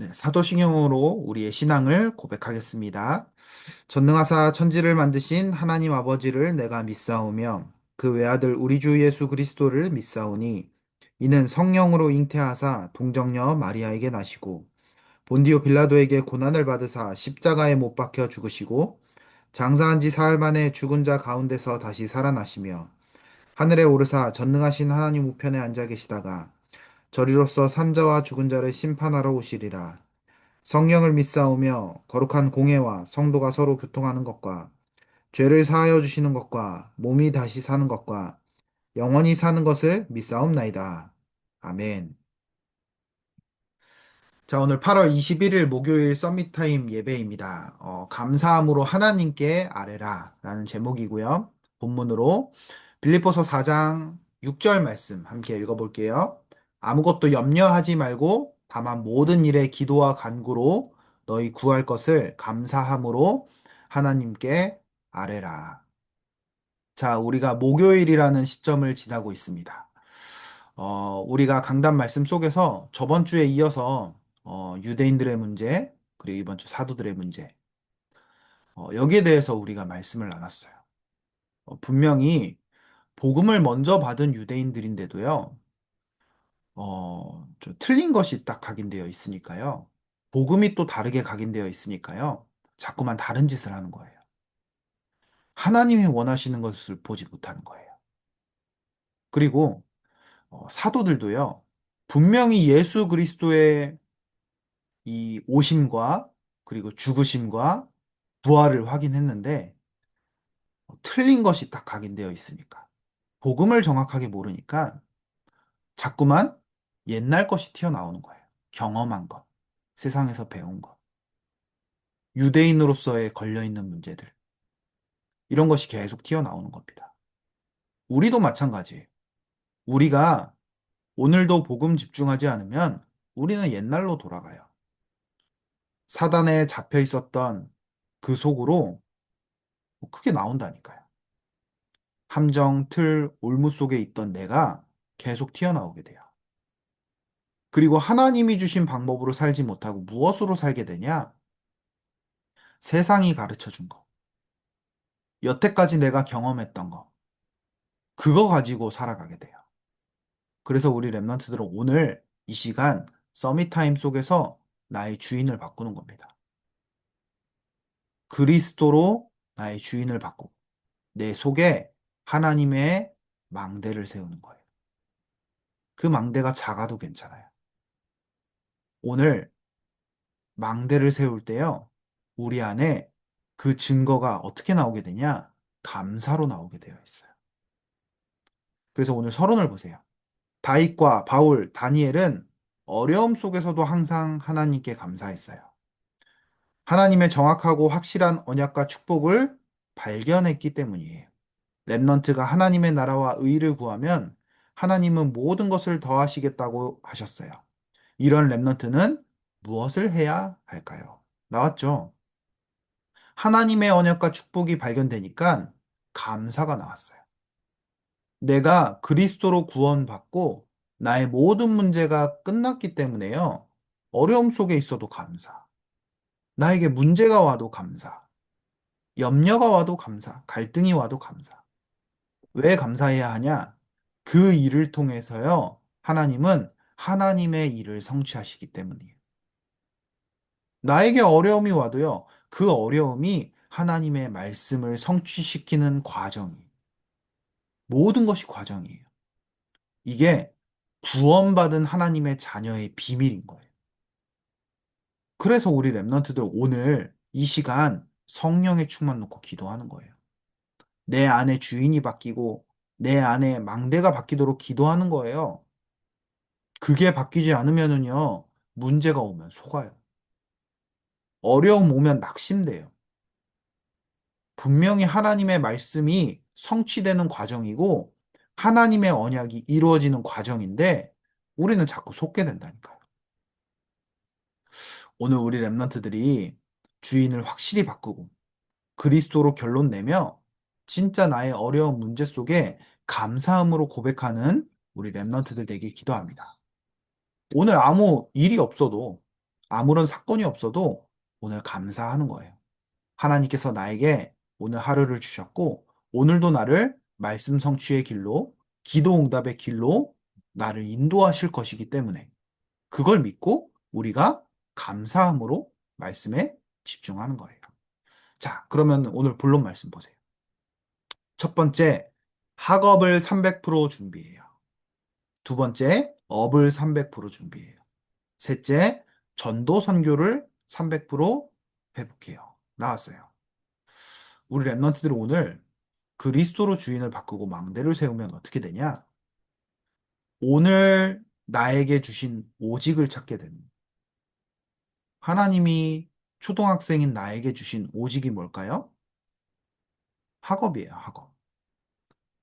네, 사도신경으로 우리의 신앙을 고백하겠습니다. 전능하사 천지를 만드신 하나님 아버지를 내가 믿사오며 그 외아들 우리 주 예수 그리스도를 믿사오니 이는 성령으로 잉태하사 동정녀 마리아에게 나시고 본디오 빌라도에게 고난을 받으사 십자가에 못 박혀 죽으시고 장사한 지 사흘 만에 죽은 자 가운데서 다시 살아나시며 하늘에 오르사 전능하신 하나님 우편에 앉아 계시다가 저리로서 산자와 죽은 자를 심판하러 오시리라. 성령을 믿사오며 거룩한 공예와 성도가 서로 교통하는 것과 죄를 사하여 주시는 것과 몸이 다시 사는 것과 영원히 사는 것을 믿사옵나이다. 아멘. 자, 오늘 8월 21일 목요일 썸밋타임 예배입니다. 감사함으로 하나님께 아뢰라 라는 제목이고요. 본문으로 빌립보서 4장 6절 말씀 함께 읽어볼게요. 아무것도 염려하지 말고 다만 모든 일에 기도와 간구로 너희 구할 것을 감사함으로 하나님께 아뢰라. 자, 우리가 목요일이라는 시점을 지나고 있습니다. 우리가 강단 말씀 속에서 저번 주에 이어서 유대인들의 문제, 그리고 이번 주 사도들의 문제, 여기에 대해서 우리가 말씀을 나눴어요. 분명히 복음을 먼저 받은 유대인들인데도요, 좀 틀린 것이 딱 각인되어 있으니까요. 복음이 또 다르게 각인되어 있으니까요. 자꾸만 다른 짓을 하는 거예요. 하나님이 원하시는 것을 보지 못하는 거예요. 그리고 사도들도요, 분명히 예수 그리스도의 이 오심과 그리고 죽으심과 부활을 확인했는데 틀린 것이 딱 각인되어 있으니까 복음을 정확하게 모르니까 자꾸만 옛날 것이 튀어나오는 거예요. 경험한 것, 세상에서 배운 것, 유대인으로서의 걸려있는 문제들 이런 것이 계속 튀어나오는 겁니다. 우리도 마찬가지예요. 우리가 오늘도 복음 집중하지 않으면 우리는 옛날로 돌아가요. 사단에 잡혀 있었던 그 속으로 크게 나온다니까요. 함정, 틀, 올무 속에 있던 내가 계속 튀어나오게 돼요. 그리고 하나님이 주신 방법으로 살지 못하고 무엇으로 살게 되냐? 세상이 가르쳐 준 거. 여태까지 내가 경험했던 거. 그거 가지고 살아가게 돼요. 그래서 우리 랩런트들은 오늘 이 시간 서밋타임 속에서 나의 주인을 바꾸는 겁니다. 그리스도로 나의 주인을 바꾸고 내 속에 하나님의 망대를 세우는 거예요. 그 망대가 작아도 괜찮아요. 오늘 망대를 세울 때요, 우리 안에 그 증거가 어떻게 나오게 되냐? 감사로 나오게 되어 있어요. 그래서 오늘 서론을 보세요. 다윗과 바울, 다니엘은 어려움 속에서도 항상 하나님께 감사했어요. 하나님의 정확하고 확실한 언약과 축복을 발견했기 때문이에요. 렘넌트가 하나님의 나라와 의를 구하면 하나님은 모든 것을 더하시겠다고 하셨어요. 이런 렘넌트는 무엇을 해야 할까요? 나왔죠? 하나님의 언약과 축복이 발견되니까 감사가 나왔어요. 내가 그리스도로 구원받고 나의 모든 문제가 끝났기 때문에요. 어려움 속에 있어도 감사. 나에게 문제가 와도 감사. 염려가 와도 감사. 갈등이 와도 감사. 왜 감사해야 하냐? 그 일을 통해서요. 하나님은 하나님의 일을 성취하시기 때문이에요. 나에게 어려움이 와도요. 그 어려움이 하나님의 말씀을 성취시키는 과정이에요. 모든 것이 과정이에요. 이게 구원받은 하나님의 자녀의 비밀인 거예요. 그래서 우리 랩런트들 오늘 이 시간 성령의 충만 놓고 기도하는 거예요. 내 안에 주인이 바뀌고 내 안에 망대가 바뀌도록 기도하는 거예요. 그게 바뀌지 않으면은요, 문제가 오면 속아요. 어려움 오면 낙심돼요. 분명히 하나님의 말씀이 성취되는 과정이고 하나님의 언약이 이루어지는 과정인데 우리는 자꾸 속게 된다니까요. 오늘 우리 랩런트들이 주인을 확실히 바꾸고 그리스도로 결론 내며 진짜 나의 어려운 문제 속에 감사함으로 고백하는 우리 랩런트들 되길 기도합니다. 오늘 아무 일이 없어도 아무런 사건이 없어도 오늘 감사하는 거예요. 하나님께서 나에게 오늘 하루를 주셨고, 오늘도 나를 말씀 성취의 길로, 기도 응답의 길로 나를 인도하실 것이기 때문에 그걸 믿고 우리가 감사함으로 말씀에 집중하는 거예요. 자, 그러면 오늘 본론 말씀 보세요. 첫 번째, 학업을 300% 준비해요. 두 번째, 업을 300% 준비해요. 셋째, 전도 선교를 300% 회복해요. 나왔어요. 우리 랩런트들은 오늘 그리스도로 주인을 바꾸고 망대를 세우면 어떻게 되냐? 오늘 나에게 주신 오직을 찾게 되는 거예요. 하나님이 초등학생인 나에게 주신 오직이 뭘까요? 학업이에요, 학업.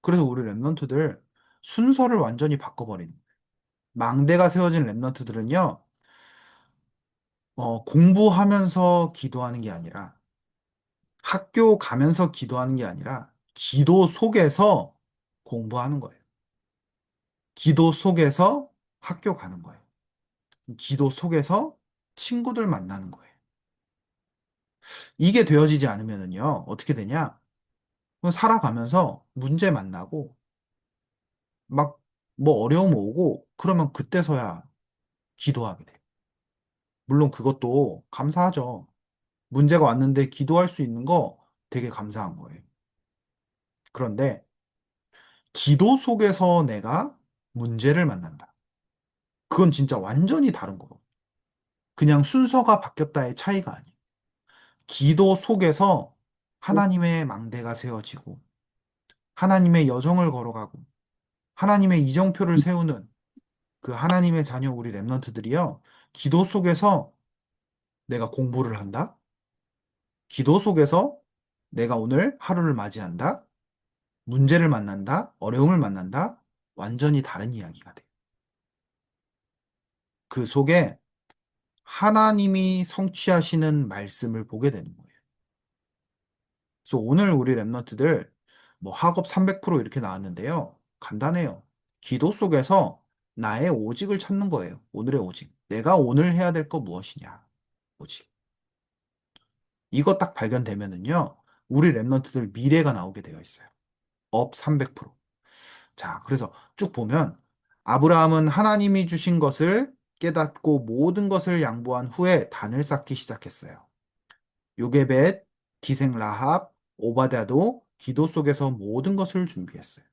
그래서 우리 랩런트들 순서를 완전히 바꿔버리는 거예요. 망대가 세워진 랩런트들은요, 공부하면서 기도하는 게 아니라 학교 가면서 기도하는 게 아니라 기도 속에서 공부하는 거예요. 기도 속에서 학교 가는 거예요. 기도 속에서 친구들 만나는 거예요. 이게 되어지지 않으면은요, 어떻게 되냐? 살아가면서 문제 만나고, 막, 뭐 어려움 오고, 그러면 그때서야 기도하게 돼요. 물론 그것도 감사하죠. 문제가 왔는데 기도할 수 있는 거 되게 감사한 거예요. 그런데 기도 속에서 내가 문제를 만난다. 그건 진짜 완전히 다른 거고. 그냥 순서가 바뀌었다의 차이가 아니에요. 기도 속에서 하나님의 망대가 세워지고, 하나님의 여정을 걸어가고, 하나님의 이정표를 세우는 그 하나님의 자녀 우리 랩런트들이요. 기도 속에서 내가 공부를 한다. 기도 속에서 내가 오늘 하루를 맞이한다. 문제를 만난다. 어려움을 만난다. 완전히 다른 이야기가 돼. 그 속에 하나님이 성취하시는 말씀을 보게 되는 거예요. 그래서 오늘 우리 랩런트들 뭐 학업 300% 이렇게 나왔는데요. 간단해요. 기도 속에서 나의 오직을 찾는 거예요. 오늘의 오직. 내가 오늘 해야 될 거 무엇이냐. 오직. 이거 딱 발견되면은요. 우리 랩런트들 미래가 나오게 되어 있어요. 업 300%. 자, 그래서 쭉 보면 아브라함은 하나님이 주신 것을 깨닫고 모든 것을 양보한 후에 단을 쌓기 시작했어요. 요게벳, 기생 라합, 오바댜도 기도 속에서 모든 것을 준비했어요.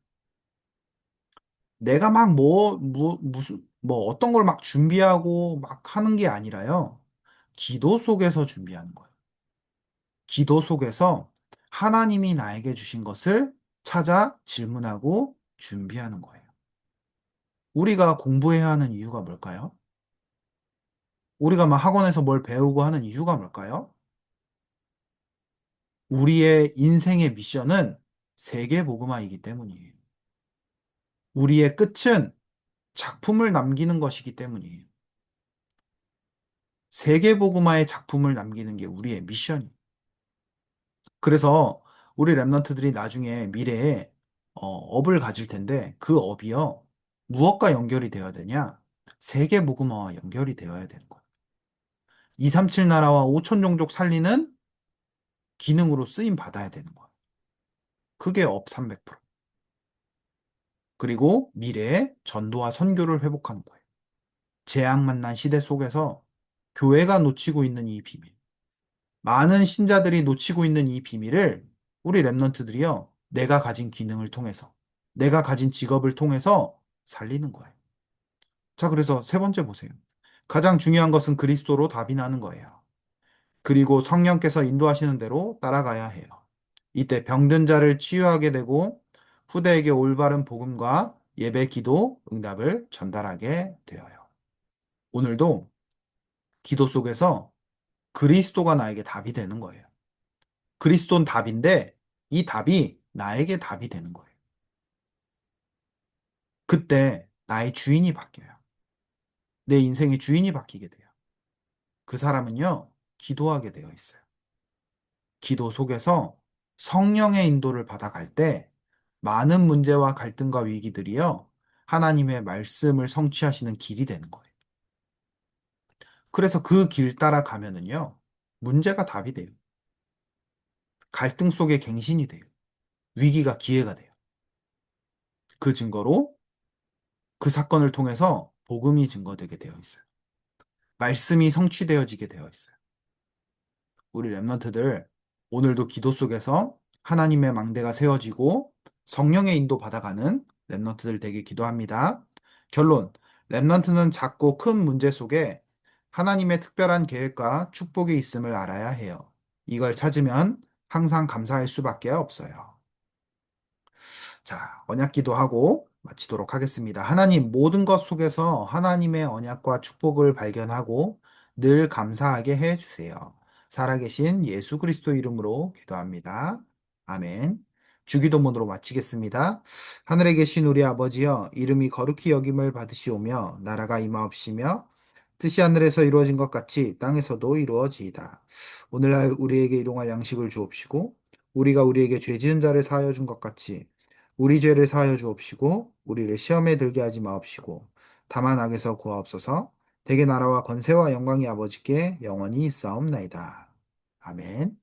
내가 막 무슨, 뭐 어떤 걸 막 준비하고 막 하는 게 아니라요. 기도 속에서 준비하는 거예요. 기도 속에서 하나님이 나에게 주신 것을 찾아 질문하고 준비하는 거예요. 우리가 공부해야 하는 이유가 뭘까요? 우리가 막 학원에서 뭘 배우고 하는 이유가 뭘까요? 우리의 인생의 미션은 세계복음화이기 때문이에요. 우리의 끝은 작품을 남기는 것이기 때문이에요. 세계복음화의 작품을 남기는 게 우리의 미션이에요. 그래서 우리 랩런트들이 나중에 미래에 업을 가질 텐데 그 업이요. 무엇과 연결이 되어야 되냐? 세계복음화와 연결이 되어야 되는 거예요. 237 나라와 5천 종족 살리는 기능으로 쓰임 받아야 되는 거예요. 그게 업 300%. 그리고 미래에 전도와 선교를 회복하는 거예요. 재앙 만난 시대 속에서 교회가 놓치고 있는 이 비밀. 많은 신자들이 놓치고 있는 이 비밀을 우리 랩런트들이요. 내가 가진 기능을 통해서, 내가 가진 직업을 통해서 살리는 거예요. 자, 그래서 세 번째 보세요. 가장 중요한 것은 그리스도로 답이 나는 거예요. 그리고 성령께서 인도하시는 대로 따라가야 해요. 이때 병든 자를 치유하게 되고 후대에게 올바른 복음과 예배 기도 응답을 전달하게 되어요. 오늘도 기도 속에서 그리스도가 나에게 답이 되는 거예요. 그리스도는 답인데 이 답이 나에게 답이 되는 거예요. 그때 나의 주인이 바뀌어요. 내 인생의 주인이 바뀌게 돼요. 그 사람은요, 기도하게 되어 있어요. 기도 속에서 성령의 인도를 받아갈 때 많은 문제와 갈등과 위기들이요, 하나님의 말씀을 성취하시는 길이 되는 거예요. 그래서 그 길 따라 가면은요, 문제가 답이 돼요. 갈등 속에 갱신이 돼요. 위기가 기회가 돼요. 그 증거로 그 사건을 통해서 복음이 증거되게 되어 있어요. 말씀이 성취되어지게 되어 있어요. 우리 랩런트들 오늘도 기도 속에서 하나님의 망대가 세워지고 성령의 인도 받아가는 랩런트들 되길 기도합니다. 결론, 랩런트는 작고 큰 문제 속에 하나님의 특별한 계획과 축복이 있음을 알아야 해요. 이걸 찾으면 항상 감사할 수밖에 없어요. 자, 언약 기도하고 마치도록 하겠습니다. 하나님, 모든 것 속에서 하나님의 언약과 축복을 발견하고 늘 감사하게 해 주세요. 살아계신 예수 그리스도 이름으로 기도합니다. 아멘. 주기도문으로 마치겠습니다. 하늘에 계신 우리 아버지여, 이름이 거룩히 여김을 받으시오며, 나라가 임하옵시며, 뜻이 하늘에서 이루어진 것 같이 땅에서도 이루어지이다. 오늘날 우리에게 일용할 양식을 주옵시고, 우리가 우리에게 죄 지은 자를 사하여 준 것 같이 우리 죄를 사하여 주옵시고 우리를 시험에 들게 하지 마옵시고 다만 악에서 구하옵소서. 대개 나라와 권세와 영광이 아버지께 영원히 있사옵나이다. 아멘.